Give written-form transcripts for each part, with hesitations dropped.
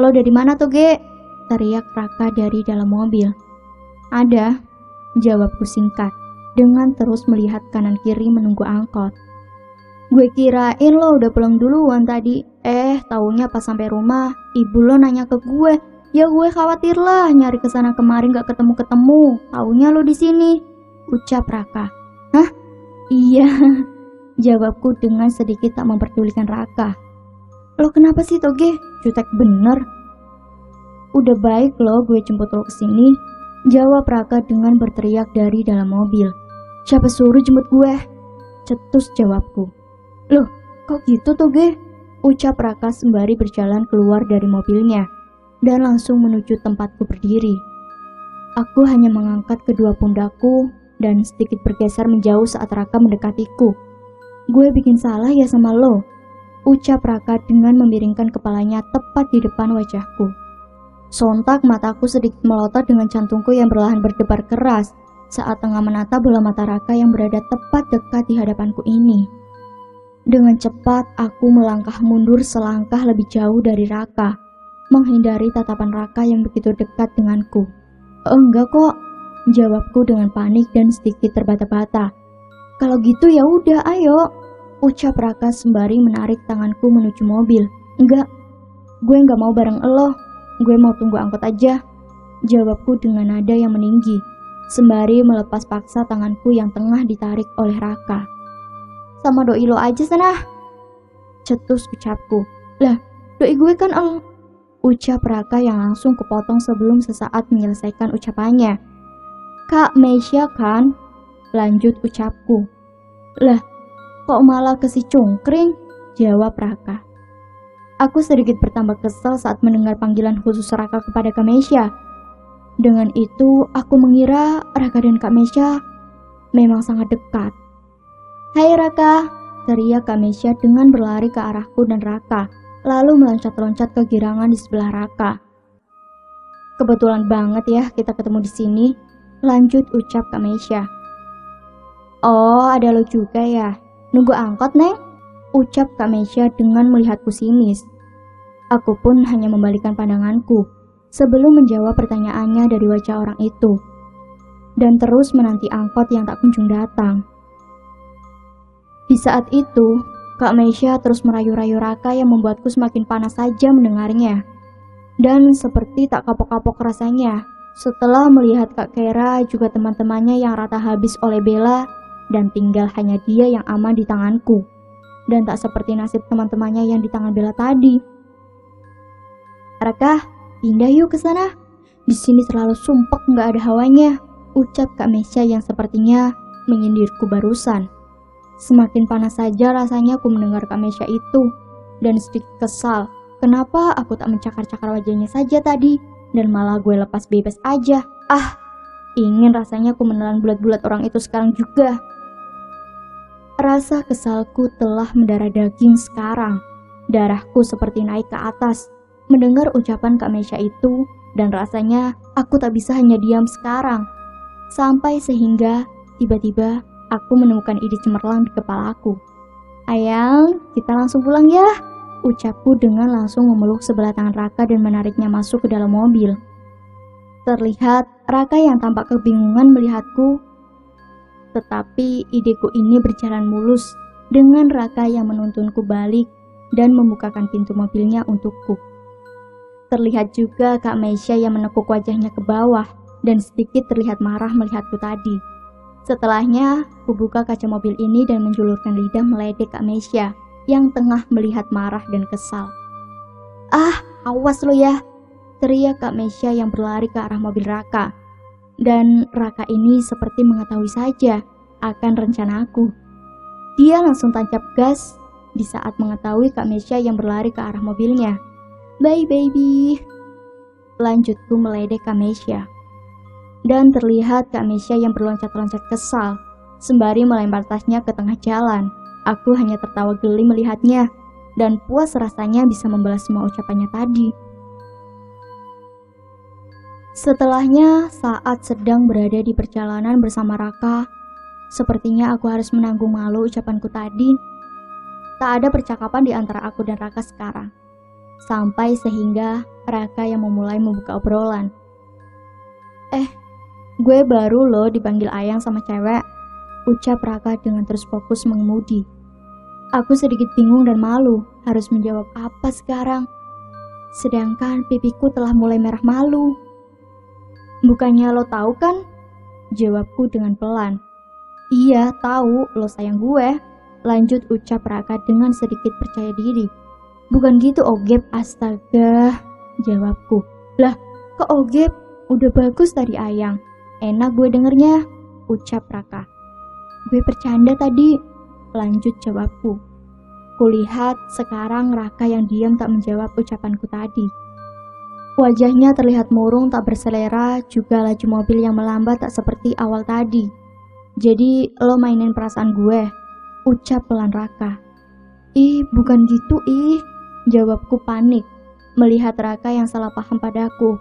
Lo dari mana tuh, Ge? Teriak Raka dari dalam mobil. Ada, jawabku singkat, dengan terus melihat kanan kiri menunggu angkot. Gue kirain lo udah pulang duluan tadi. Taunya pas sampai rumah, ibu lo nanya ke gue. Ya gue khawatir lah, nyari kesana kemari gak ketemu-ketemu. Taunya lo di sini, ucap Raka. Hah? Iya, jawabku dengan sedikit tak memperdulikan Raka. Lo kenapa sih Toge? Jutek bener. Udah baik lo gue jemput lo kesini, jawab Raka dengan berteriak dari dalam mobil. Siapa suruh jemput gue? Cetus jawabku. Loh, kok gitu Toge? Ucap Raka sembari berjalan keluar dari mobilnya dan langsung menuju tempatku berdiri. Aku hanya mengangkat kedua pundakku dan sedikit bergeser menjauh saat Raka mendekatiku. Gue bikin salah ya sama lo, ucap Raka dengan memiringkan kepalanya tepat di depan wajahku. Sontak mataku sedikit melotot dengan jantungku yang perlahan berdebar keras saat tengah menatap bola mata Raka yang berada tepat dekat di hadapanku ini. Dengan cepat aku melangkah mundur selangkah lebih jauh dari Raka, menghindari tatapan Raka yang begitu dekat denganku. Enggak kok, jawabku dengan panik dan sedikit terbata-bata. Kalau gitu ya udah, ayo, ucap Raka sembari menarik tanganku menuju mobil. Enggak, gue enggak mau bareng elo, gue mau tunggu angkot aja, jawabku dengan nada yang meninggi, sembari melepas paksa tanganku yang tengah ditarik oleh Raka. Sama doi lo aja sana, cetus ucapku. Lah, doi gue kan ucap Raka yang langsung kepotong sebelum sesaat menyelesaikan ucapannya. Kak Meisha kan? Lanjut ucapku. Lah, kok malah ke si cungkring? Jawab Raka. Aku sedikit bertambah kesal saat mendengar panggilan khusus Raka kepada Kak Meisha. Dengan itu, aku mengira Raka dan Kak Meisha memang sangat dekat. Hai Raka, teriak Kak Meisha dengan berlari ke arahku dan Raka, lalu meloncat-loncat kegirangan di sebelah Raka. Kebetulan banget ya kita ketemu di sini, lanjut ucap Kak Meisha. Oh, ada lo juga ya, nunggu angkot Neng, ucap Kak Meisha dengan melihatku sinis. Aku pun hanya membalikan pandanganku sebelum menjawab pertanyaannya dari wajah orang itu, dan terus menanti angkot yang tak kunjung datang. Di saat itu, Kak Meisha terus merayu-rayu Raka yang membuatku semakin panas saja mendengarnya. Dan seperti tak kapok-kapok rasanya, setelah melihat Kak Kera juga teman-temannya yang rata habis oleh Bella, dan tinggal hanya dia yang aman di tanganku. Dan tak seperti nasib teman-temannya yang di tangan Bella tadi. Raka, pindah yuk ke sana. Di sini terlalu sumpek nggak ada hawanya, ucap Kak Meisha yang sepertinya menyindirku barusan. Semakin panas saja rasanya aku mendengar Kak Meisha itu, dan sedikit kesal. Kenapa aku tak mencakar-cakar wajahnya saja tadi, dan malah gue lepas bebas aja. Ingin rasanya aku menelan bulat-bulat orang itu sekarang juga. Rasa kesalku telah mendarah daging sekarang. Darahku seperti naik ke atas, mendengar ucapan Kak Meisha itu, dan rasanya aku tak bisa hanya diam sekarang. Sampai sehingga tiba-tiba aku menemukan ide cemerlang di kepalaku. Ayang, kita langsung pulang ya, ucapku dengan langsung memeluk sebelah tangan Raka dan menariknya masuk ke dalam mobil. Terlihat Raka yang tampak kebingungan melihatku, tetapi ideku ini berjalan mulus dengan Raka yang menuntunku balik dan membukakan pintu mobilnya untukku. Terlihat juga Kak Meisha yang menekuk wajahnya ke bawah dan sedikit terlihat marah melihatku tadi. Setelahnya, aku buka kaca mobil ini dan menjulurkan lidah meledek Kak Meisha yang tengah melihat marah dan kesal. Awas lo ya, teriak Kak Meisha yang berlari ke arah mobil Raka. Dan Raka ini seperti mengetahui saja akan rencanaku. Dia langsung tancap gas di saat mengetahui Kak Meisha yang berlari ke arah mobilnya. Bye baby, lanjutku meledek Kak Meisha. Dan terlihat Kak Meisha yang berloncat-loncat kesal, sembari melempar tasnya ke tengah jalan. Aku hanya tertawa geli melihatnya, dan puas rasanya bisa membalas semua ucapannya tadi. Setelahnya, saat sedang berada di perjalanan bersama Raka, sepertinya aku harus menanggung malu ucapanku tadi. Tak ada percakapan di antara aku dan Raka sekarang. Sampai sehingga Raka yang memulai membuka obrolan. Gue baru loh dipanggil Ayang sama cewek, ucap Raka dengan terus fokus mengemudi. Aku sedikit bingung dan malu harus menjawab apa sekarang. Sedangkan pipiku telah mulai merah malu. Bukannya lo tahu kan? Jawabku dengan pelan. Iya, tahu lo sayang gue. Lanjut ucap Raka dengan sedikit percaya diri. Bukan gitu Ogep, astaga. Jawabku. Lah, kok Ogep? Udah bagus tadi Ayang. Enak gue dengernya, ucap Raka. Gue bercanda tadi, lanjut jawabku. Kulihat sekarang Raka yang diam tak menjawab ucapanku tadi. Wajahnya terlihat murung tak berselera, juga laju mobil yang melambat tak seperti awal tadi. Jadi lo mainin perasaan gue, ucap pelan Raka. Ih, bukan gitu jawabku panik, melihat Raka yang salah paham padaku.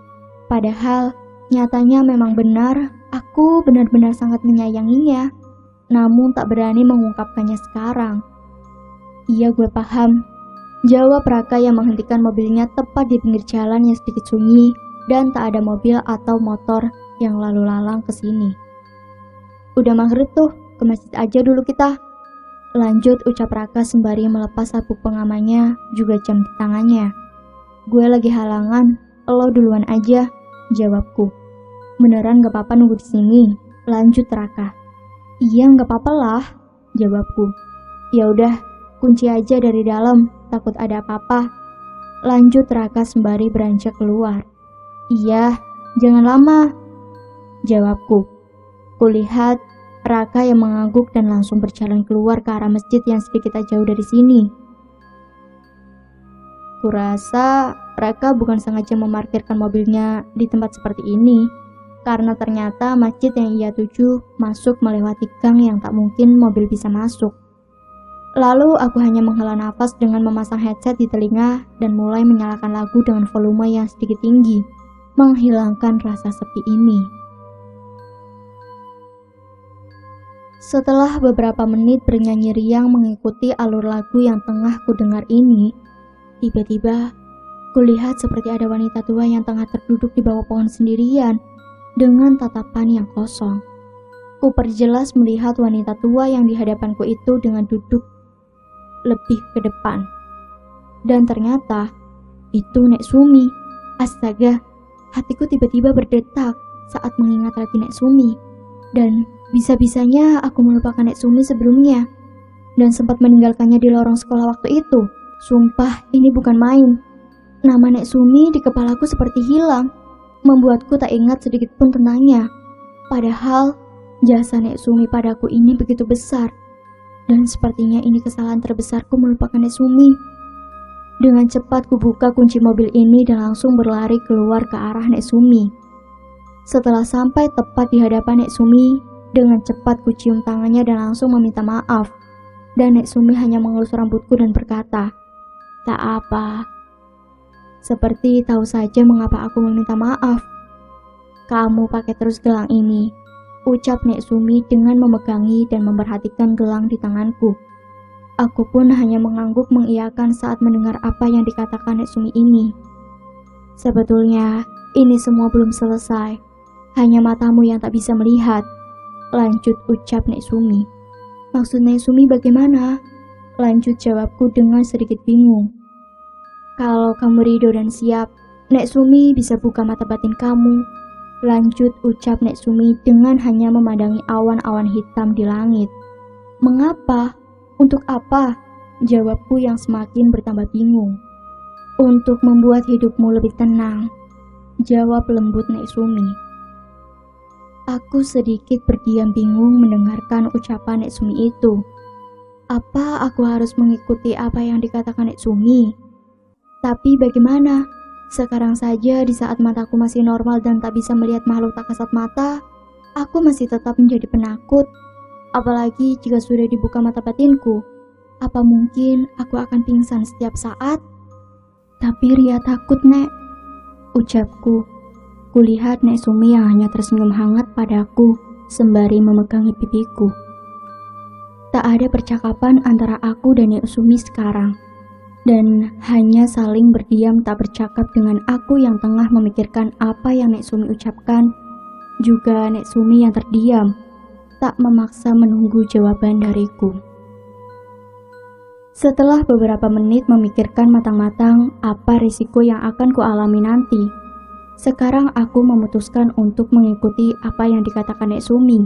Padahal nyatanya memang benar, aku benar-benar sangat menyayanginya, namun tak berani mengungkapkannya sekarang. Iya, gue paham, jawab Raka yang menghentikan mobilnya tepat di pinggir jalan yang sedikit sunyi dan tak ada mobil atau motor yang lalu lalang ke sini. Udah maghrib tuh, ke masjid aja dulu kita. Lanjut ucap Raka sembari melepas sabuk pengamannya juga jam di tangannya. Gue lagi halangan, lo duluan aja, jawabku. Beneran gak apa-apa nunggu di sini? Lanjut Raka. Iya, gak apa-apa lah, jawabku. Ya udah, kunci aja dari dalam, takut ada apa-apa. Lanjut Raka sembari beranjak keluar. Iya, jangan lama, jawabku. Kulihat Raka yang mengangguk dan langsung berjalan keluar ke arah masjid yang sedikit jauh dari sini. Kurasa Raka bukan sengaja memarkirkan mobilnya di tempat seperti ini, karena ternyata masjid yang ia tuju masuk melewati gang yang tak mungkin mobil bisa masuk. Lalu aku hanya menghela nafas dengan memasang headset di telinga dan mulai menyalakan lagu dengan volume yang sedikit tinggi, menghilangkan rasa sepi ini. Setelah beberapa menit bernyanyi riang mengikuti alur lagu yang tengah kudengar ini, tiba-tiba kulihat seperti ada wanita tua yang tengah terduduk di bawah pohon sendirian dengan tatapan yang kosong. Ku perjelas melihat wanita tua yang di hadapanku itu dengan duduk lebih ke depan. Dan ternyata itu Nek Sumi. Astaga, hatiku tiba-tiba berdetak saat mengingat lagi Nek Sumi. Dan bisa-bisanya aku melupakan Nek Sumi sebelumnya dan sempat meninggalkannya di lorong sekolah waktu itu. Sumpah, ini bukan main. Nama Nek Sumi di kepalaku seperti hilang, membuatku tak ingat sedikit pun tentangnya. Padahal jasa Nek Sumi padaku ini begitu besar, dan sepertinya ini kesalahan terbesarku melupakan Nek Sumi. Dengan cepat kubuka kunci mobil ini dan langsung berlari keluar ke arah Nek Sumi. Setelah sampai tepat di hadapan Nek Sumi, dengan cepat kucium tangannya dan langsung meminta maaf. Dan Nek Sumi hanya mengelus rambutku dan berkata, "Tak apa." Seperti tahu saja mengapa aku meminta maaf. "Kamu pakai terus gelang ini," ucap Nek Sumi dengan memegangi dan memperhatikan gelang di tanganku. Aku pun hanya mengangguk mengiyakan saat mendengar apa yang dikatakan Nek Sumi ini. "Sebetulnya ini semua belum selesai, hanya matamu yang tak bisa melihat," lanjut ucap Nek Sumi. "Maksud Nek Sumi bagaimana?" lanjut jawabku dengan sedikit bingung. "Kalau kamu ridho dan siap, Nek Sumi bisa buka mata batin kamu," lanjut ucap Nek Sumi dengan hanya memandangi awan-awan hitam di langit. "Mengapa? Untuk apa?" jawabku yang semakin bertambah bingung. "Untuk membuat hidupmu lebih tenang," jawab lembut Nek Sumi. Aku sedikit berdiam bingung mendengarkan ucapan Nek Sumi itu. Apa aku harus mengikuti apa yang dikatakan Nek Sumi? Tapi bagaimana? Sekarang saja di saat mataku masih normal dan tak bisa melihat makhluk tak kasat mata, aku masih tetap menjadi penakut. Apalagi jika sudah dibuka mata batinku, apa mungkin aku akan pingsan setiap saat? "Tapi Ria takut, Nek," ucapku. Kulihat Nek Sumi yang hanya tersenyum hangat padaku sembari memegangi pipiku. Tak ada percakapan antara aku dan Nek Sumi sekarang. dan hanya saling berdiam tak bercakap dengan aku yang tengah memikirkan apa yang Nek Sumi ucapkan. Juga Nek Sumi yang terdiam, tak memaksa menunggu jawaban dariku. Setelah beberapa menit memikirkan matang-matang apa risiko yang akan kualami nanti, sekarang aku memutuskan untuk mengikuti apa yang dikatakan Nek Sumi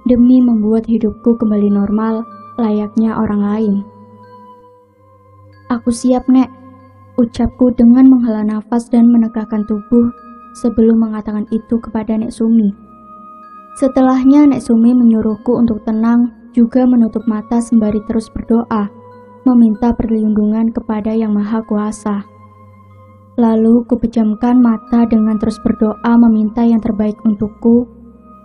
demi membuat hidupku kembali normal layaknya orang lain. Aku siap, Nek, ucapku dengan menghela nafas dan menegakkan tubuh sebelum mengatakan itu kepada Nek Sumi. Setelahnya Nek Sumi menyuruhku untuk tenang, juga menutup mata sembari terus berdoa, meminta perlindungan kepada Yang Maha Kuasa. Lalu kupejamkan mata dengan terus berdoa meminta yang terbaik untukku.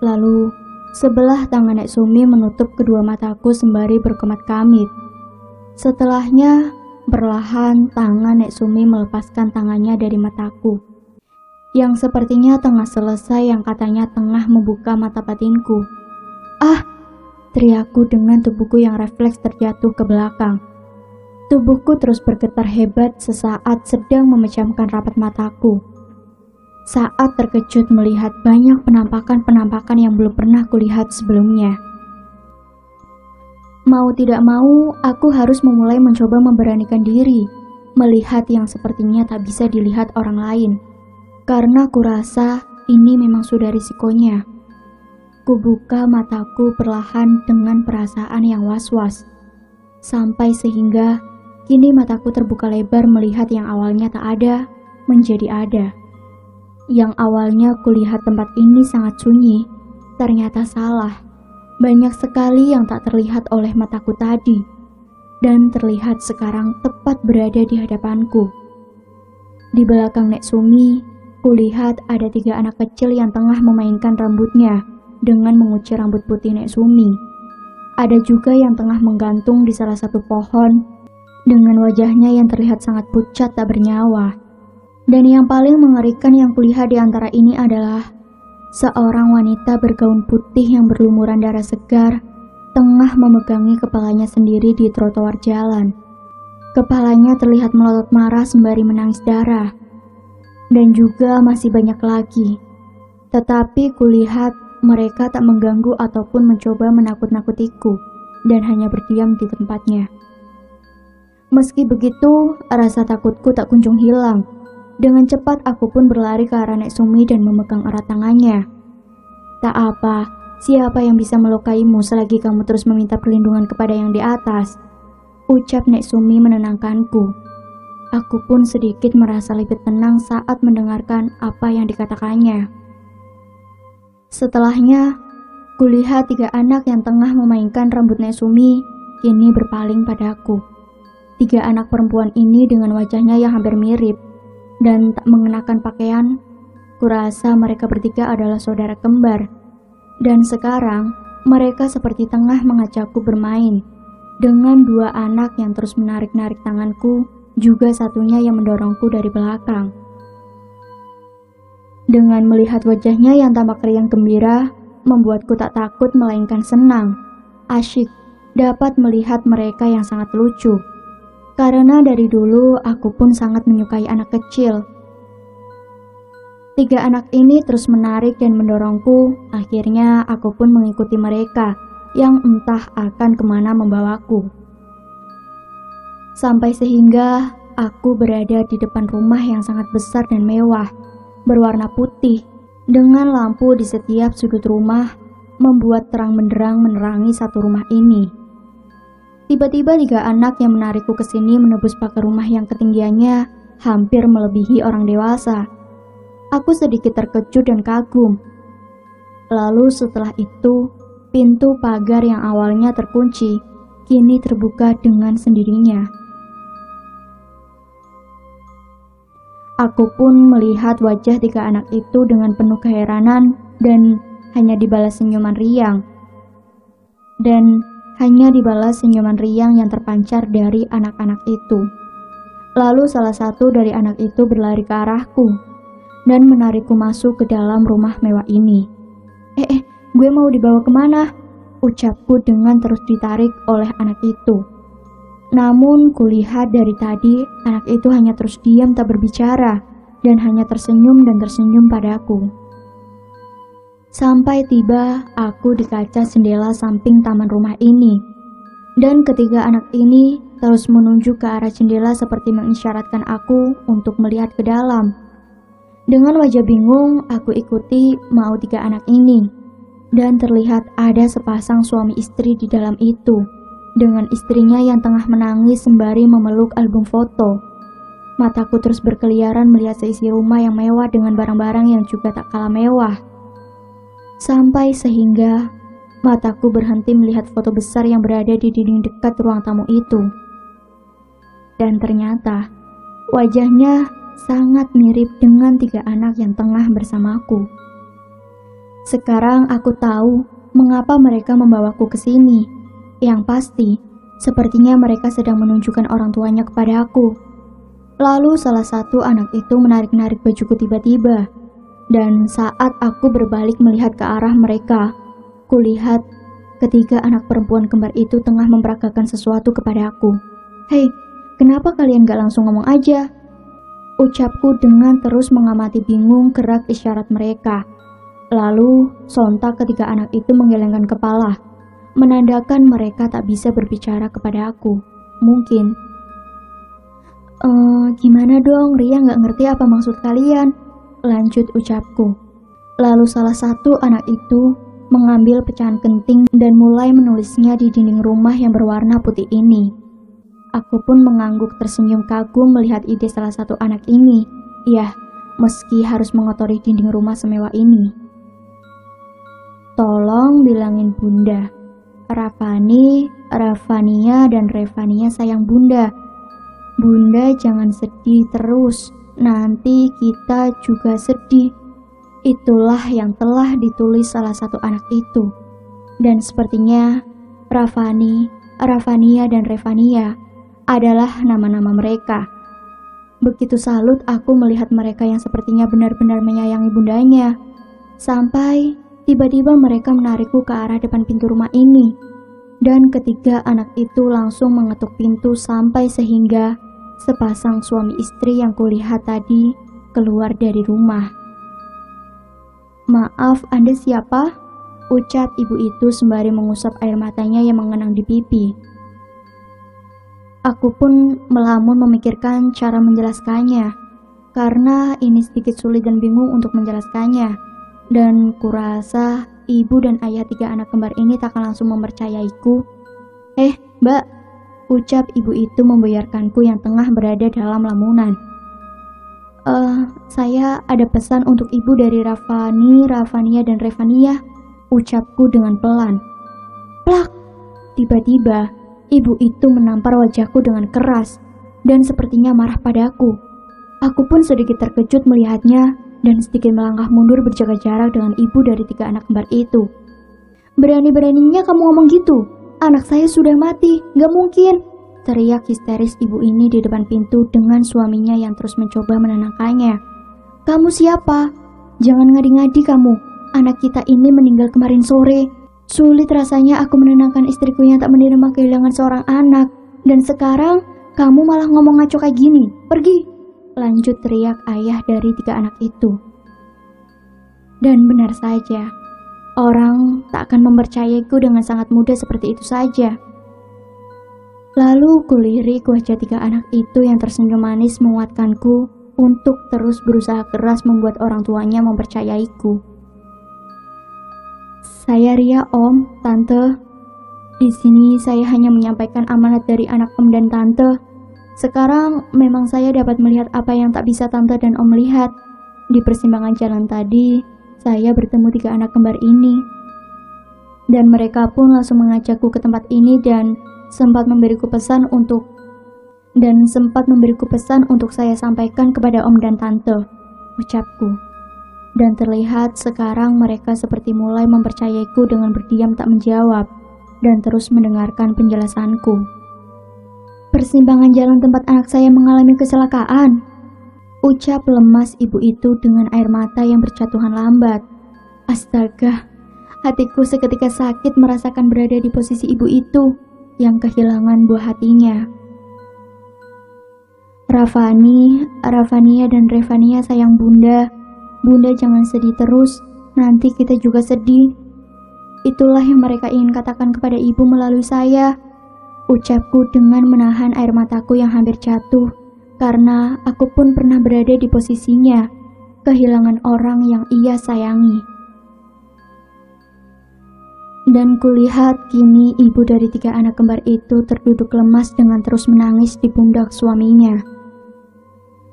Lalu sebelah tangan Nek Sumi menutup kedua mataku sembari berkemat kamit. Setelahnya perlahan tangan Nek Sumi melepaskan tangannya dari mataku, yang sepertinya tengah selesai yang katanya tengah membuka mata batinku. Ah! Teriakku dengan tubuhku yang refleks terjatuh ke belakang. Tubuhku terus bergetar hebat sesaat sedang memejamkan rapat mataku. Saat terkejut melihat banyak penampakan-penampakan yang belum pernah kulihat sebelumnya. Mau tidak mau, aku harus memulai mencoba memberanikan diri, melihat yang sepertinya tak bisa dilihat orang lain. Karena kurasa ini memang sudah risikonya. Kubuka mataku perlahan dengan perasaan yang was-was. Sampai sehingga kini mataku terbuka lebar melihat yang awalnya tak ada, menjadi ada. Yang awalnya kulihat tempat ini sangat sunyi, ternyata salah. Banyak sekali yang tak terlihat oleh mataku tadi, dan terlihat sekarang tepat berada di hadapanku. Di belakang Nek Sumi, kulihat ada 3 anak kecil yang tengah memainkan rambutnya dengan menguci rambut putih Nek Sumi. Ada juga yang tengah menggantung di salah satu pohon dengan wajahnya yang terlihat sangat pucat tak bernyawa. Dan yang paling mengerikan yang kulihat di antara ini adalah seorang wanita bergaun putih yang berlumuran darah segar tengah memegangi kepalanya sendiri di trotoar jalan. Kepalanya terlihat melotot marah sembari menangis darah. Dan juga masih banyak lagi. Tetapi kulihat mereka tak mengganggu ataupun mencoba menakut-nakutiku dan hanya berdiam di tempatnya. Meski begitu, rasa takutku tak kunjung hilang. Dengan cepat aku pun berlari ke arah Nek Sumi dan memegang erat tangannya. Tak apa, siapa yang bisa melukaimu selagi kamu terus meminta perlindungan kepada yang di atas? Ucap Nek Sumi menenangkanku. Aku pun sedikit merasa lebih tenang saat mendengarkan apa yang dikatakannya. Setelahnya, kulihat 3 anak yang tengah memainkan rambut Nek Sumi kini berpaling padaku. 3 anak perempuan ini dengan wajahnya yang hampir mirip dan tak mengenakan pakaian. Kurasa mereka bertiga adalah saudara kembar. Dan sekarang mereka seperti tengah mengajakku bermain dengan 2 anak yang terus menarik-narik tanganku, juga satunya yang mendorongku dari belakang. Dengan melihat wajahnya yang tampak riang gembira, membuatku tak takut melainkan senang, asyik, dapat melihat mereka yang sangat lucu. Karena dari dulu aku pun sangat menyukai anak kecil. 3 anak ini terus menarik dan mendorongku, akhirnya aku pun mengikuti mereka yang entah akan kemana membawaku. Sampai sehingga aku berada di depan rumah yang sangat besar dan mewah, berwarna putih, dengan lampu di setiap sudut rumah, membuat terang benderang menerangi satu rumah ini. Tiba-tiba 3 anak yang menarikku ke sini menembus pagar rumah yang ketinggiannya hampir melebihi orang dewasa. Aku sedikit terkejut dan kagum. Lalu setelah itu, pintu pagar yang awalnya terkunci, kini terbuka dengan sendirinya. Aku pun melihat wajah 3 anak itu dengan penuh keheranan dan hanya dibalas senyuman riang. Yang terpancar dari anak-anak itu. Lalu salah satu dari anak itu berlari ke arahku dan menarikku masuk ke dalam rumah mewah ini. Gue mau dibawa kemana? Ucapku dengan terus ditarik oleh anak itu. Namun kulihat dari tadi anak itu hanya terus diam tak berbicara dan hanya tersenyum dan tersenyum padaku. Sampai tiba aku di kaca jendela samping taman rumah ini. Dan ketiga anak ini terus menunjuk ke arah jendela seperti mengisyaratkan aku untuk melihat ke dalam. Dengan wajah bingung aku ikuti mau tiga anak ini. Dan terlihat ada sepasang suami istri di dalam itu. Dengan istrinya yang tengah menangis sembari memeluk album foto. Mataku terus berkeliaran melihat seisi rumah yang mewah dengan barang-barang yang juga tak kalah mewah. Sampai sehingga mataku berhenti melihat foto besar yang berada di dinding dekat ruang tamu itu. Dan ternyata wajahnya sangat mirip dengan tiga anak yang tengah bersamaku. Sekarang aku tahu mengapa mereka membawaku ke sini. Yang pasti, sepertinya mereka sedang menunjukkan orang tuanya kepada aku. Lalu salah satu anak itu menarik-narik bajuku tiba-tiba. Dan saat aku berbalik melihat ke arah mereka, kulihat ketiga anak perempuan kembar itu tengah memperagakan sesuatu kepada aku. "Hei, kenapa kalian gak langsung ngomong aja?" Ucapku dengan terus mengamati bingung gerak isyarat mereka. Lalu sontak ketiga anak itu menggelengkan kepala, menandakan mereka tak bisa berbicara kepada aku. Mungkin, gimana dong, Ria gak ngerti apa maksud kalian? Lanjut ucapku. Lalu salah satu anak itu mengambil pecahan kenting dan mulai menulisnya di dinding rumah yang berwarna putih ini. Aku pun mengangguk tersenyum kagum melihat ide salah satu anak ini. Ya, meski harus mengotori dinding rumah semewah ini. "Tolong bilangin Bunda, Rafani, Rafania, dan Revania sayang Bunda. Bunda jangan sedih terus, nanti kita juga sedih." Itulah yang telah ditulis salah satu anak itu. Dan sepertinya Rafani, Rafania, dan Revania adalah nama-nama mereka. Begitu salut aku melihat mereka yang sepertinya benar-benar menyayangi bundanya. Sampai tiba-tiba mereka menarikku ke arah depan pintu rumah ini. Dan ketiga anak itu langsung mengetuk pintu sampai sehingga sepasang suami istri yang kulihat tadi keluar dari rumah. "Maaf, Anda siapa?" ucap ibu itu sembari mengusap air matanya yang mengenang di pipi. Aku pun melamun memikirkan cara menjelaskannya, karena ini sedikit sulit dan bingung untuk menjelaskannya. Dan kurasa ibu dan ayah tiga anak kembar ini takkan langsung mempercayaiku. Mbak," ucap ibu itu membiarkanku yang tengah berada dalam lamunan. Saya ada pesan untuk ibu dari Rafani, Rafania, dan Revania," ucapku dengan pelan. Plak! Tiba-tiba, ibu itu menampar wajahku dengan keras dan sepertinya marah padaku. Aku pun sedikit terkejut melihatnya dan sedikit melangkah mundur berjaga jarak dengan ibu dari tiga anak kembar itu. "Berani-beraninya kamu ngomong gitu? Anak saya sudah mati, gak mungkin!" teriak histeris ibu ini di depan pintu dengan suaminya yang terus mencoba menenangkannya. "Kamu siapa? Jangan ngadi-ngadi kamu. Anak kita ini meninggal kemarin sore. Sulit rasanya aku menenangkan istriku yang tak menerima kehilangan seorang anak. Dan sekarang kamu malah ngomong ngaco kayak gini. Pergi!" lanjut teriak ayah dari tiga anak itu. Dan benar saja, orang tak akan mempercayaiku dengan sangat mudah seperti itu saja. Lalu kulirik wajah tiga anak itu yang tersenyum manis menguatkanku untuk terus berusaha keras membuat orang tuanya mempercayaiku. "Saya Ria, Om, Tante. Di sini saya hanya menyampaikan amanat dari anak Om dan Tante. Sekarang memang saya dapat melihat apa yang tak bisa Tante dan Om lihat. Di persimpangan jalan tadi, saya bertemu tiga anak kembar ini. Dan mereka pun langsung mengajakku ke tempat ini dan sempat memberiku pesan untuk saya sampaikan kepada Om dan Tante," ucapku. Dan terlihat sekarang mereka seperti mulai mempercayaiku dengan berdiam tak menjawab dan terus mendengarkan penjelasanku. "Persimpangan jalan tempat anak saya mengalami kecelakaan," ucap lemas ibu itu dengan air mata yang berjatuhan lambat. Astaga, hatiku seketika sakit merasakan berada di posisi ibu itu yang kehilangan buah hatinya. Rafania dan Revania sayang bunda. Bunda jangan sedih terus, nanti kita juga sedih. Itulah yang mereka ingin katakan kepada ibu melalui saya. Ucapku dengan menahan air mataku yang hampir jatuh, karena aku pun pernah berada di posisinya, kehilangan orang yang ia sayangi. Dan kulihat kini ibu dari 3 anak kembar itu terduduk lemas dengan terus menangis di pundak suaminya.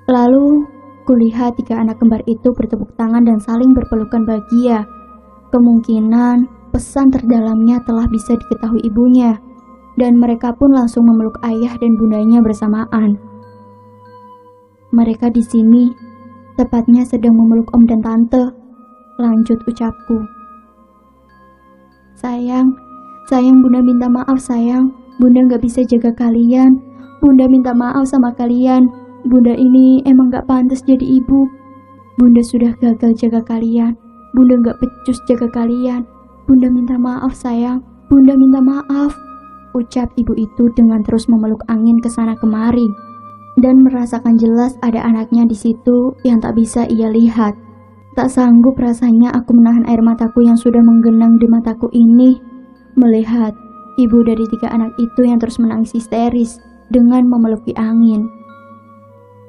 Lalu kulihat 3 anak kembar itu bertepuk tangan dan saling berpelukan bahagia. Kemungkinan pesan terdalamnya telah bisa diketahui ibunya, dan mereka pun langsung memeluk ayah dan bundanya bersamaan. Mereka di sini, tepatnya sedang memeluk om dan tante. Lanjut ucapku. Sayang bunda minta maaf sayang. Bunda gak bisa jaga kalian. Bunda minta maaf sama kalian. Bunda ini emang gak pantas jadi ibu. Bunda sudah gagal jaga kalian. Bunda gak becus jaga kalian. Bunda minta maaf sayang. Bunda minta maaf. Ucap ibu itu dengan terus memeluk angin ke sana kemari, dan merasakan jelas ada anaknya di situ yang tak bisa ia lihat. Tak sanggup rasanya aku menahan air mataku yang sudah menggenang di mataku ini, melihat ibu dari 3 anak itu yang terus menangis histeris dengan memeluki angin.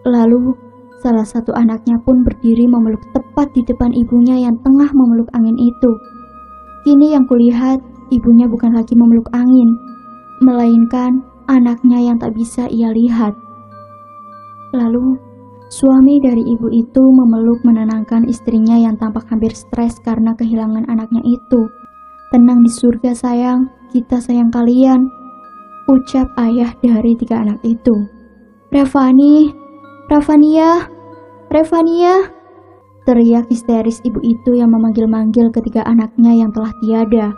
Lalu salah satu anaknya pun berdiri memeluk tepat di depan ibunya yang tengah memeluk angin itu. Kini yang kulihat, ibunya bukan lagi memeluk angin, melainkan anaknya yang tak bisa ia lihat. Lalu suami dari ibu itu memeluk menenangkan istrinya yang tampak hampir stres karena kehilangan anaknya itu. Tenang di surga sayang, kita sayang kalian, ucap ayah dari 3 anak itu. Revania, teriak histeris ibu itu yang memanggil-manggil ketiga anaknya yang telah tiada.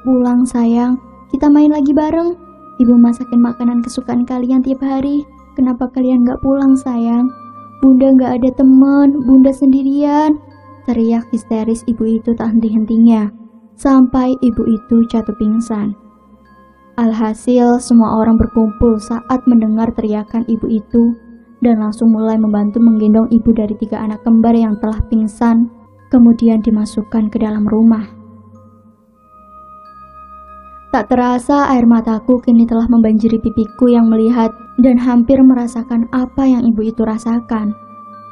Pulang sayang, kita main lagi bareng. Ibu masakin makanan kesukaan kalian tiap hari. Kenapa kalian gak pulang sayang? Bunda gak ada teman, bunda sendirian. Teriak histeris ibu itu tak henti-hentinya, sampai ibu itu jatuh pingsan. Alhasil semua orang berkumpul saat mendengar teriakan ibu itu, dan langsung mulai membantu menggendong ibu dari 3 anak kembar yang telah pingsan, kemudian dimasukkan ke dalam rumah. Tak terasa air mataku kini telah membanjiri pipiku yang melihat dan hampir merasakan apa yang ibu itu rasakan.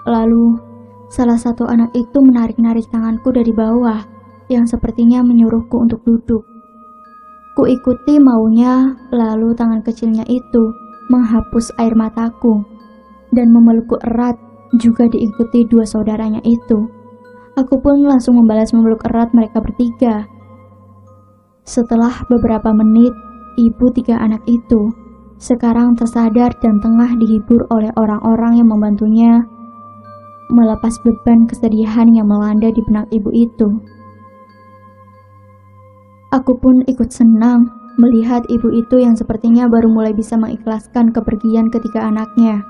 Lalu, salah satu anak itu menarik-narik tanganku dari bawah, yang sepertinya menyuruhku untuk duduk. Ku ikuti maunya, lalu tangan kecilnya itu menghapus air mataku, dan memelukku erat, juga diikuti 2 saudaranya itu. Aku pun langsung membalas memeluk erat mereka bertiga. Setelah beberapa menit, ibu 3 anak itu sekarang tersadar dan tengah dihibur oleh orang-orang yang membantunya melepas beban kesedihan yang melanda di benak ibu itu. Aku pun ikut senang melihat ibu itu yang sepertinya baru mulai bisa mengikhlaskan kepergian ketiga anaknya.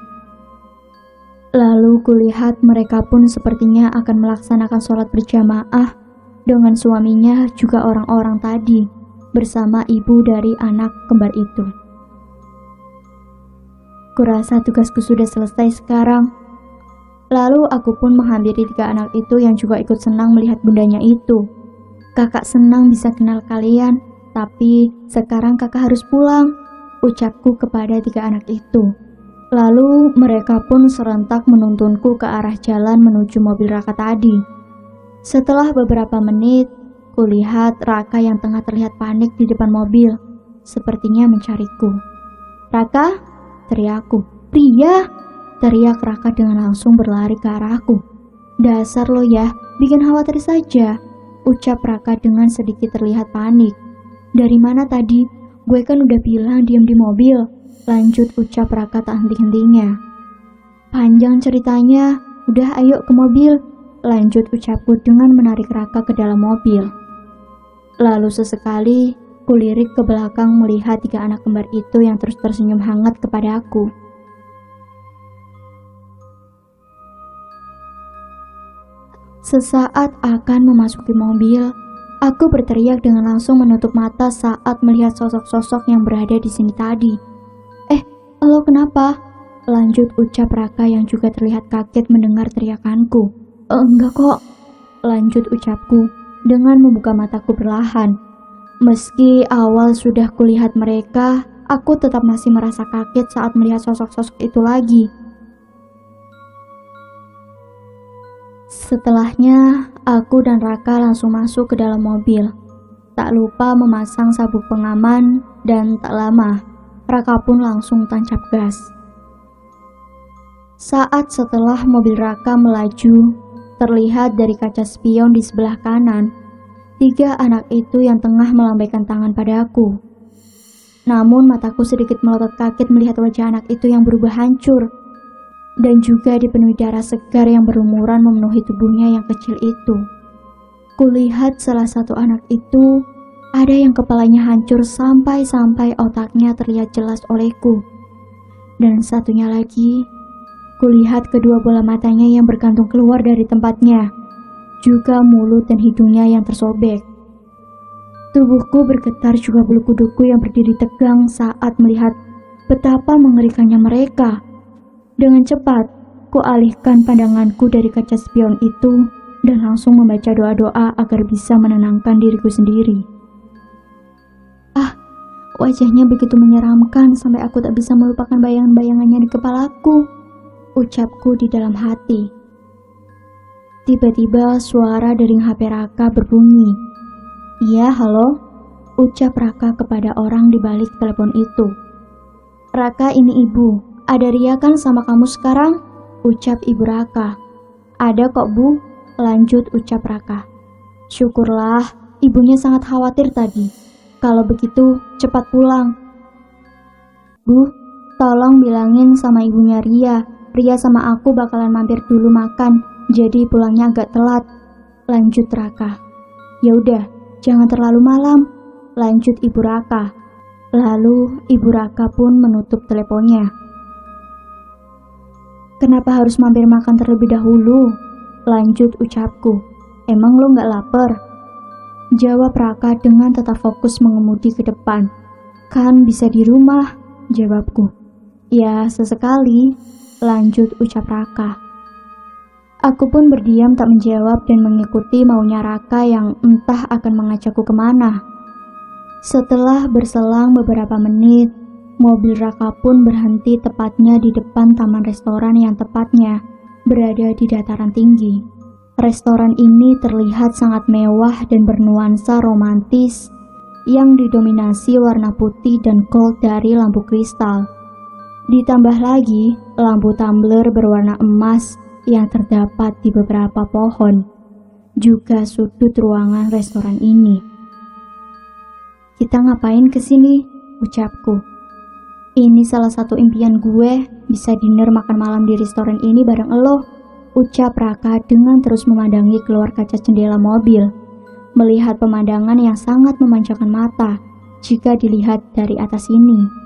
Lalu kulihat mereka pun sepertinya akan melaksanakan sholat berjamaah dengan suaminya juga orang-orang tadi bersama ibu dari anak kembar itu. Kurasa tugasku sudah selesai sekarang. Lalu aku pun menghampiri 3 anak itu yang juga ikut senang melihat bundanya itu. Kakak senang bisa kenal kalian, tapi sekarang kakak harus pulang, ucapku kepada 3 anak itu. Lalu mereka pun serentak menuntunku ke arah jalan menuju mobil Raka tadi. Setelah beberapa menit, kulihat Raka yang tengah terlihat panik di depan mobil, sepertinya mencariku. Raka, teriakku. Pria, teriak Raka dengan langsung berlari ke arahku. Dasar lo ya, bikin khawatir saja, ucap Raka dengan sedikit terlihat panik. Dari mana tadi? Gue kan udah bilang diam di mobil, lanjut ucap Raka tak henti-hentinya. Panjang ceritanya, udah ayo ke mobil, lanjut ucapku dengan menarik Raka ke dalam mobil. Lalu sesekali, kulirik ke belakang melihat 3 anak kembar itu yang terus tersenyum hangat kepada aku. Sesaat akan memasuki mobil, aku berteriak dengan langsung menutup mata saat melihat sosok-sosok yang berada di sini tadi. Lo kenapa? lanjut ucap Raka yang juga terlihat kaget mendengar teriakanku. Enggak kok, lanjut ucapku dengan membuka mataku perlahan. Meski awal sudah kulihat mereka, aku tetap masih merasa kaget saat melihat sosok-sosok itu lagi. Setelahnya, aku dan Raka langsung masuk ke dalam mobil. Tak lupa memasang sabuk pengaman dan tak lama, Raka pun langsung tancap gas. Saat setelah mobil Raka melaju, terlihat dari kaca spion di sebelah kanan, 3 anak itu yang tengah melambaikan tangan padaku. Namun mataku sedikit melotot kaget melihat wajah anak itu yang berubah hancur, dan juga dipenuhi darah segar yang berlumuran memenuhi tubuhnya yang kecil itu. Kulihat salah satu anak itu, ada yang kepalanya hancur sampai otaknya terlihat jelas olehku. Dan satunya lagi, kulihat kedua bola matanya yang bergantung keluar dari tempatnya, juga mulut dan hidungnya yang tersobek. Tubuhku bergetar, juga bulu kuduku yang berdiri tegang saat melihat betapa mengerikannya mereka. Dengan cepat, kualihkan pandanganku dari kaca spion itu dan langsung membaca doa-doa agar bisa menenangkan diriku sendiri. Wajahnya begitu menyeramkan sampai aku tak bisa melupakan bayangan-bayangannya di kepalaku, ucapku di dalam hati. Tiba-tiba suara dering HP Raka berbunyi. Iya, halo, ucap Raka kepada orang di balik telepon itu. Raka, ini ibu, ada Ria kan sama kamu sekarang? Ucap ibu Raka. Ada kok bu, lanjut ucap Raka. Syukurlah, ibunya sangat khawatir tadi. Kalau begitu, cepat pulang. Bu, tolong bilangin sama ibunya Ria. Ria sama aku bakalan mampir dulu makan, jadi pulangnya agak telat. Lanjut Raka. Ya udah, jangan terlalu malam. Lanjut ibu Raka. Lalu ibu Raka pun menutup teleponnya. Kenapa harus mampir makan terlebih dahulu? Lanjut ucapku. Emang lo gak lapar? Jawab Raka dengan tetap fokus mengemudi ke depan. Kan bisa di rumah, jawabku. Ya, sesekali, lanjut ucap Raka. Aku pun berdiam tak menjawab dan mengikuti maunya Raka yang entah akan mengajakku kemana. Setelah berselang beberapa menit, mobil Raka pun berhenti tepatnya di depan taman restoran yang tepatnya berada di dataran tinggi. Restoran ini terlihat sangat mewah dan bernuansa romantis yang didominasi warna putih dan gold dari lampu kristal. Ditambah lagi lampu tumbler berwarna emas yang terdapat di beberapa pohon, juga sudut ruangan restoran ini. Kita ngapain kesini? Ucapku. Ini salah satu impian gue, bisa dinner makan malam di restoran ini bareng elo. Ucap Raka dengan terus memandangi keluar kaca jendela mobil, melihat pemandangan yang sangat memanjakan mata jika dilihat dari atas ini.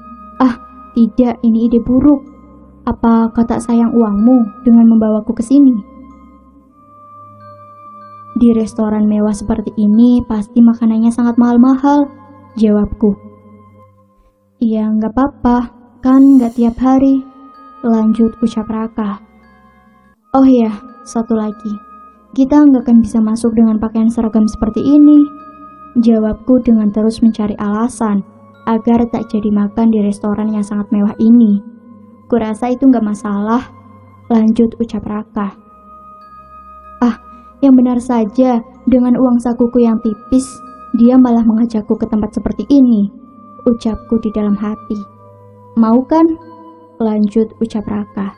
Tidak, ini ide buruk. Apa kau tak sayang uangmu dengan membawaku ke sini? Di restoran mewah seperti ini pasti makanannya sangat mahal-mahal, jawabku. Iya, nggak apa-apa, kan nggak tiap hari, lanjut ucap Raka. Oh ya, satu lagi. Kita nggak akan bisa masuk dengan pakaian seragam seperti ini. Jawabku dengan terus mencari alasan agar tak jadi makan di restoran yang sangat mewah ini. Kurasa itu nggak masalah. Lanjut ucap Raka. Yang benar saja, dengan uang sakuku yang tipis, dia malah mengajakku ke tempat seperti ini. Ucapku di dalam hati. Mau kan? Lanjut ucap Raka.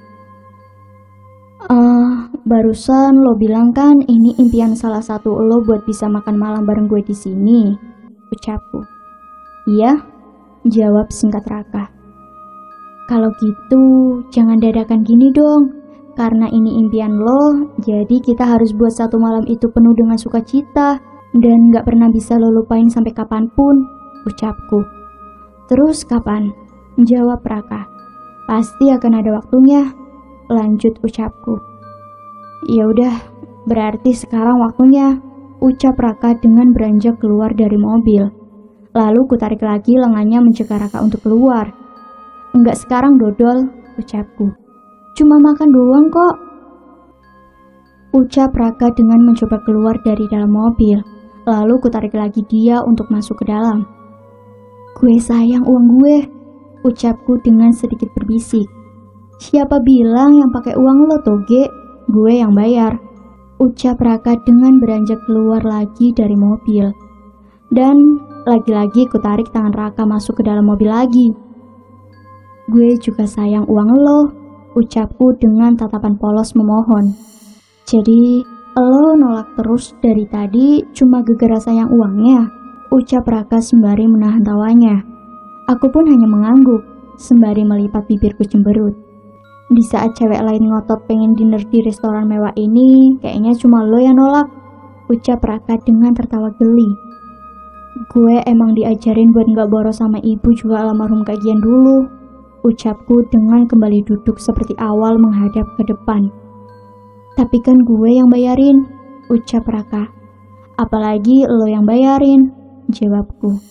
Barusan lo bilang kan ini impian salah satu lo buat bisa makan malam bareng gue di sini, ucapku. Iya, jawab singkat Raka. Kalau gitu, jangan dadakan gini dong. Karena ini impian lo, jadi kita harus buat satu malam itu penuh dengan sukacita dan gak pernah bisa lo lupain sampai kapanpun, ucapku. Terus kapan? Jawab Raka. Pasti akan ada waktunya. Lanjut ucapku. Ya udah, berarti sekarang waktunya, ucap Raka dengan beranjak keluar dari mobil. Lalu kutarik lagi lengannya mencegah Raka untuk keluar. Enggak sekarang dodol, ucapku. Cuma makan doang kok. Ucap Raka dengan mencoba keluar dari dalam mobil. Lalu kutarik lagi dia untuk masuk ke dalam. Gue sayang uang gue, ucapku dengan sedikit berbisik. Siapa bilang yang pakai uang lo toge? Gue yang bayar, ucap Raka dengan beranjak keluar lagi dari mobil. Dan lagi-lagi kutarik tangan Raka masuk ke dalam mobil lagi. Gue juga sayang uang lo, ucapku dengan tatapan polos memohon. Jadi, lo nolak terus dari tadi cuma gara-gara sayang uangnya, ucap Raka sembari menahan tawanya. Aku pun hanya mengangguk, sembari melipat bibirku cemberut. Di saat cewek lain ngotot pengen dinner di restoran mewah ini, kayaknya cuma lo yang nolak, ucap Raka dengan tertawa geli. Gue emang diajarin buat gak boros sama ibu juga almarhum kajian dulu, ucapku dengan kembali duduk seperti awal menghadap ke depan. Tapi kan gue yang bayarin, ucap Raka. Apalagi lo yang bayarin, jawabku.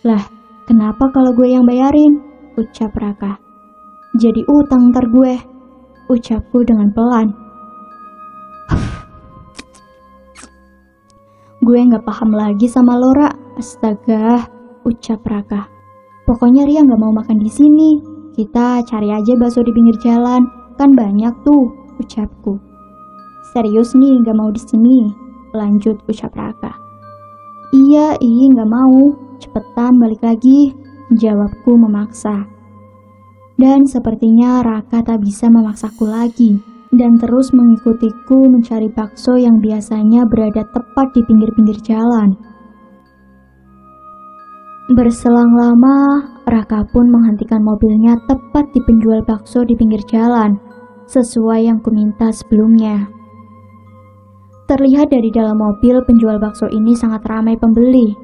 Lah, kenapa kalau gue yang bayarin, ucap Raka. Jadi utang ntar gue, ucapku dengan pelan. Gue gak paham lagi sama Lora, astaga, ucap Raka. Pokoknya Ria gak mau makan di sini. Kita cari aja bakso di pinggir jalan, kan banyak tuh, ucapku. Serius nih gak mau di sini, lanjut ucap Raka. Iya, gak mau, cepetan balik lagi, jawabku memaksa. Dan sepertinya Raka tak bisa memaksaku lagi, dan terus mengikutiku mencari bakso yang biasanya berada tepat di pinggir-pinggir jalan. Berselang lama, Raka pun menghentikan mobilnya tepat di penjual bakso di pinggir jalan, sesuai yang kuminta sebelumnya. Terlihat dari dalam mobil penjual bakso ini sangat ramai pembeli,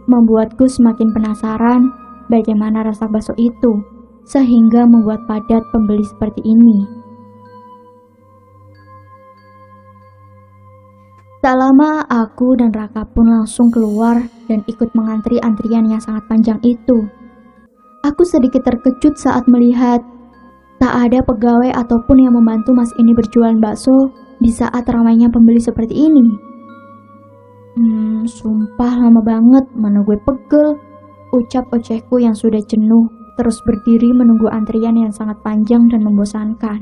membuatku semakin penasaran bagaimana rasa bakso itu, sehingga membuat padat pembeli seperti ini. Tak lama aku dan Raka pun langsung keluar dan ikut mengantri antrian yang sangat panjang itu. Aku sedikit terkejut saat melihat tak ada pegawai ataupun yang membantu mas ini berjualan bakso di saat ramainya pembeli seperti ini. Sumpah lama banget, mana gue pegel, ucap ocehku yang sudah jenuh, terus berdiri menunggu antrian yang sangat panjang dan membosankan.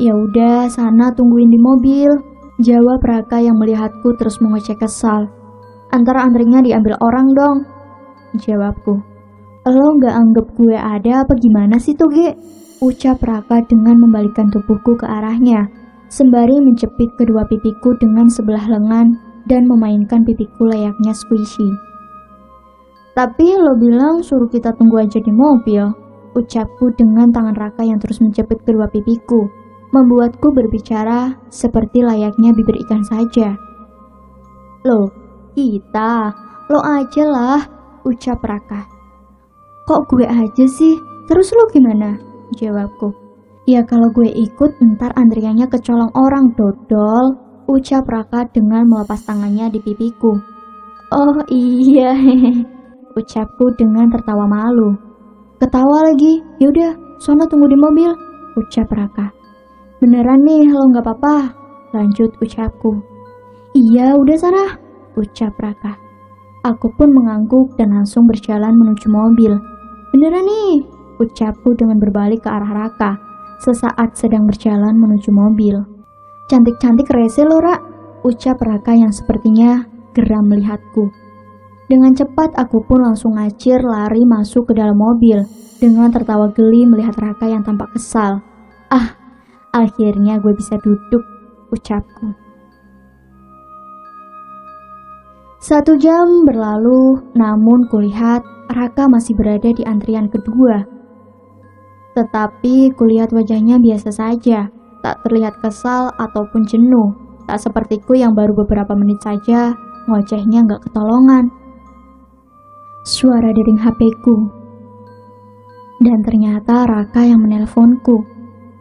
Ya udah, sana tungguin di mobil, jawab Raka yang melihatku terus mengoceh kesal. Antara antrinya diambil orang dong, jawabku. Lo gak anggap gue ada apa gimana sih Toge? Ucap Raka dengan membalikkan tubuhku ke arahnya, sembari menjepit kedua pipiku dengan sebelah lengan dan memainkan pipiku layaknya squishy. Tapi lo bilang suruh kita tunggu aja di mobil, ucapku dengan tangan Raka yang terus menjepit kedua pipiku, membuatku berbicara seperti layaknya bibir ikan saja. Lo, kita, lo aja lah, ucap Raka. Kok gue aja sih? Terus lo gimana? Jawabku. Ya kalau gue ikut ntar antriannya kecolong orang dodol, ucap Raka dengan melepas tangannya di pipiku. Oh iya, ucapku dengan tertawa malu. Ketawa lagi, yaudah, sono tunggu di mobil, ucap Raka. Beneran nih, lo gak apa-apa, lanjut ucapku. Iya, udah sana, ucap Raka. Aku pun mengangguk dan langsung berjalan menuju mobil. Beneran nih, ucapku dengan berbalik ke arah Raka sesaat sedang berjalan menuju mobil. Cantik-cantik rese lo, Ra, ucap Raka yang sepertinya geram melihatku. Dengan cepat aku pun langsung ngacir lari masuk ke dalam mobil dengan tertawa geli melihat Raka yang tampak kesal. Ah, akhirnya gue bisa duduk, ucapku. 1 jam berlalu, namun kulihat Raka masih berada di antrian kedua. Tetapi kulihat wajahnya biasa saja, tak terlihat kesal ataupun jenuh, tak sepertiku yang baru beberapa menit saja ngocehnya gak ketolongan. Suara dering HP-ku. Dan ternyata Raka yang menelponku.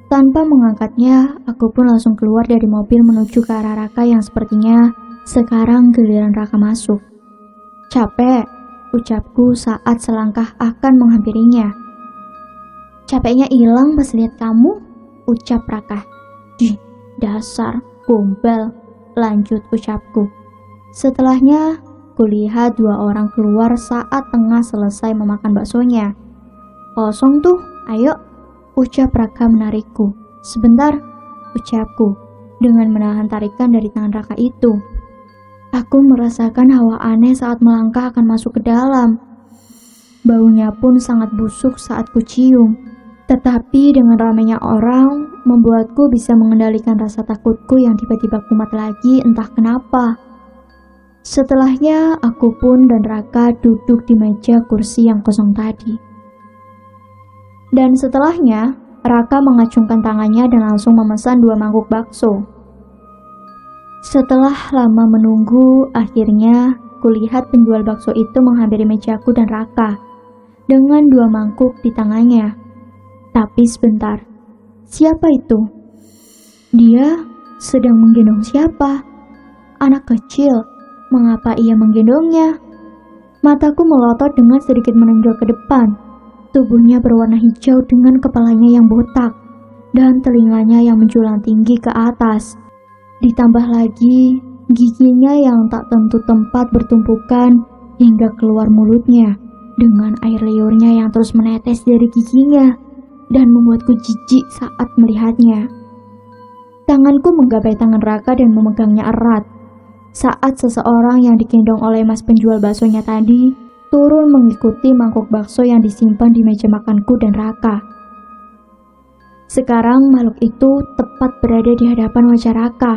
Tanpa mengangkatnya, aku pun langsung keluar dari mobil menuju ke arah Raka yang sepertinya sekarang giliran Raka masuk. Capek, ucapku saat selangkah akan menghampirinya. Capeknya hilang pas lihat kamu, ucap Raka. Di dasar gombal, lanjut ucapku. Setelahnya, kulihat 2 orang keluar saat tengah selesai memakan baksonya. Kosong tuh, ayo, ucap Raka menarikku. Sebentar, ucapku, dengan menahan tarikan dari tangan Raka itu. Aku merasakan hawa aneh saat melangkah akan masuk ke dalam. Baunya pun sangat busuk saat kucium. Tetapi dengan ramainya orang, membuatku bisa mengendalikan rasa takutku yang tiba-tiba kumat lagi entah kenapa. Setelahnya, aku pun dan Raka duduk di meja kursi yang kosong tadi. Dan setelahnya, Raka mengacungkan tangannya dan langsung memesan 2 mangkuk bakso. Setelah lama menunggu, akhirnya kulihat penjual bakso itu menghampiri mejaku dan Raka dengan 2 mangkuk di tangannya. Tapi sebentar, siapa itu? Dia sedang menggendong siapa? Anak kecil, mengapa ia menggendongnya? Mataku melotot dengan sedikit menonjol ke depan. Tubuhnya berwarna hijau dengan kepalanya yang botak dan telinganya yang menjulang tinggi ke atas. Ditambah lagi, giginya yang tak tentu tempat bertumpukan hingga keluar mulutnya dengan air liurnya yang terus menetes dari giginya dan membuatku jijik saat melihatnya. Tanganku menggapai tangan Raka dan memegangnya erat saat seseorang yang digendong oleh mas penjual baksonya tadi turun mengikuti mangkuk bakso yang disimpan di meja makanku dan Raka. Sekarang makhluk itu tepat berada di hadapan wajah Raka,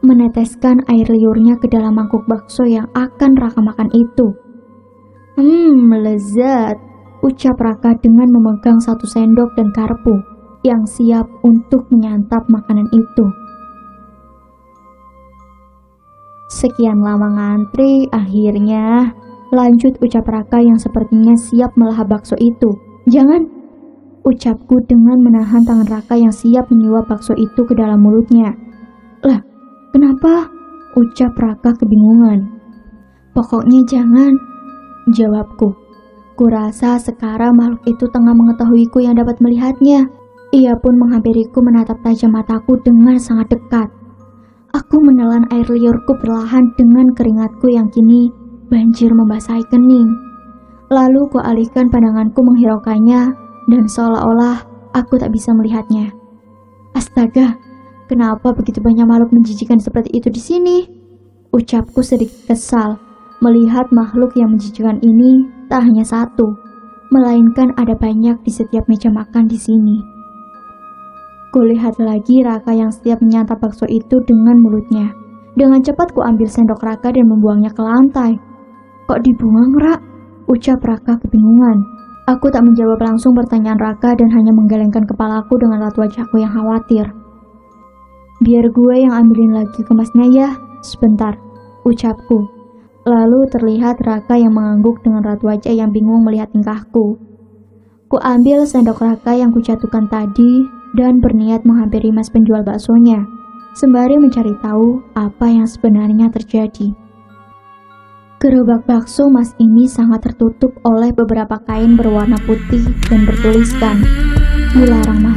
meneteskan air liurnya ke dalam mangkuk bakso yang akan Raka makan itu. Lezat, ucap Raka dengan memegang 1 sendok dan garpu yang siap untuk menyantap makanan itu. Sekian lama ngantri, akhirnya lanjut ucap Raka yang sepertinya siap melahap bakso itu. Jangan, ucapku dengan menahan tangan Raka yang siap menyuap bakso itu ke dalam mulutnya. Lah, kenapa? Ucap Raka kebingungan. Pokoknya jangan, jawabku. Kurasa sekarang makhluk itu tengah mengetahuiku yang dapat melihatnya. Ia pun menghampiriku menatap tajam mataku dengan sangat dekat. Aku menelan air liurku perlahan dengan keringatku yang kini banjir membasahi kening. Lalu kualihkan pandanganku menghiraukannya dan seolah-olah aku tak bisa melihatnya. Astaga, kenapa begitu banyak makhluk menjijikan seperti itu di sini? Ucapku sedikit kesal melihat makhluk yang menjijikan ini tak hanya 1, melainkan ada banyak di setiap meja makan di sini. Kulihat lagi Raka yang setiap menyantap bakso itu dengan mulutnya. Dengan cepat kuambil sendok Raka dan membuangnya ke lantai. Kok dibuang, Rak? Ucap Raka kebingungan. Aku tak menjawab langsung pertanyaan Raka dan hanya menggelengkan kepalaku dengan raut wajahku yang khawatir. Biar gue yang ambilin lagi kemasnya ya, sebentar, ucapku. Lalu terlihat Raka yang mengangguk dengan raut wajah yang bingung melihat tingkahku. Kuambil sendok Raka yang kucatukan tadi dan berniat menghampiri mas penjual baksonya, sembari mencari tahu apa yang sebenarnya terjadi. Gerobak bakso mas ini sangat tertutup oleh beberapa kain berwarna putih dan bertuliskan, "Dilarang